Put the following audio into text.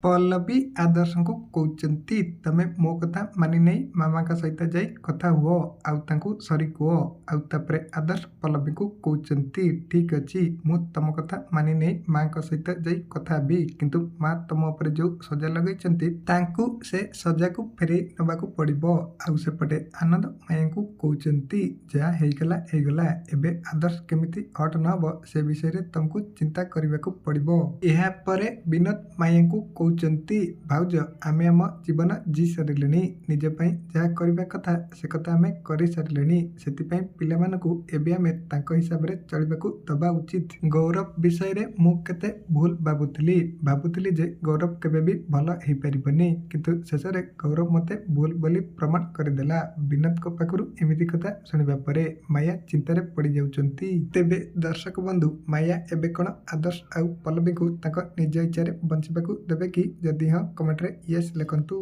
ପଲ୍ଲବୀ ଆଦର୍ଶଙ୍କୁ କହୁଛନ୍ତି, ତମେ ମୋ କଥା ମାନି ନେଇ ମାମାଙ୍କ ସହିତ ଯାଇ କଥା ହୁଅ ଆଉ ତାଙ୍କୁ ସରି କୁହ। ଆଉ ତାପରେ ଆଦର୍ଶ ପଲ୍ଲବୀଙ୍କୁ କହୁଛନ୍ତି, ଠିକ୍ ଅଛି, ମୁଁ ତମ କଥା ମାନି ନେଇ ମାଙ୍କ ସହିତ ଯାଇ କଥା ହେବି, କିନ୍ତୁ ମା ତମ ଉପରେ ଯେଉଁ ସଜା ଲଗେଇଛନ୍ତି ତାଙ୍କୁ ସେ ସଜାକୁ ଫେରେଇ ନେବାକୁ ପଡ଼ିବ। ଆଉ ସେପଟେ ଆନନ୍ଦ ମାୟାଙ୍କୁ କହୁଛନ୍ତି, ଯାହା ହେଇଗଲା ହେଇଗଲା, ଏବେ ଆଦର୍ଶ କେମିତି ହଟ୍ ନହେବ ସେ ବିଷୟରେ ତମକୁ ଚିନ୍ତା କରିବାକୁ ପଡ଼ିବ। ଏହାପରେ ବିନୋଦ ମାୟାଙ୍କୁ କହୁଛନ୍ତି, ଭାଉଜ ଆମେ ଆମ ଜୀବନ ଜି ସାରିଲେଣି, ନିଜ ପାଇଁ ଯାହା କରିବା କଥା ସେ କଥା ଆମେ କରିସାରିଲେଣି, ସେଥିପାଇଁ ପିଲାମାନଙ୍କୁ ଏବେ ଆମେ ତାଙ୍କ ହିସାବରେ ଚଳିବାକୁ ଦେବା ଉଚିତ। ଗୌରବ ବିଷୟରେ ମୁଁ କେତେ ଭୁଲ ଭାବୁଥିଲି ଯେ ଗୌରବ କେବେ ବି ଭଲ ହେଇପାରିବନି, କିନ୍ତୁ ଶେଷରେ ଗୌରବ ମୋତେ ଭୁଲ ବୋଲି ପ୍ରମାଣ କରିଦେଲା। ବିନୋଦଙ୍କ ପାଖରୁ ଏମିତି କଥା ଶୁଣିବା ପରେ ମାୟା ଚିନ୍ତାରେ ପଡ଼ିଯାଉଛନ୍ତି। ତେବେ ଦର୍ଶକ ବନ୍ଧୁ, ମାୟା ଏବେ କ'ଣ ଆଦର୍ଶ ଆଉ ପଲ୍ଲବୀଙ୍କୁ ତାଙ୍କ ନିଜ ଇଚ୍ଛାରେ ବଞ୍ଚିବାକୁ ଦେବେ କି? ଯଦି ହଁ, କମେଣ୍ଟରେ ୟେସ୍ ଲେଖନ୍ତୁ।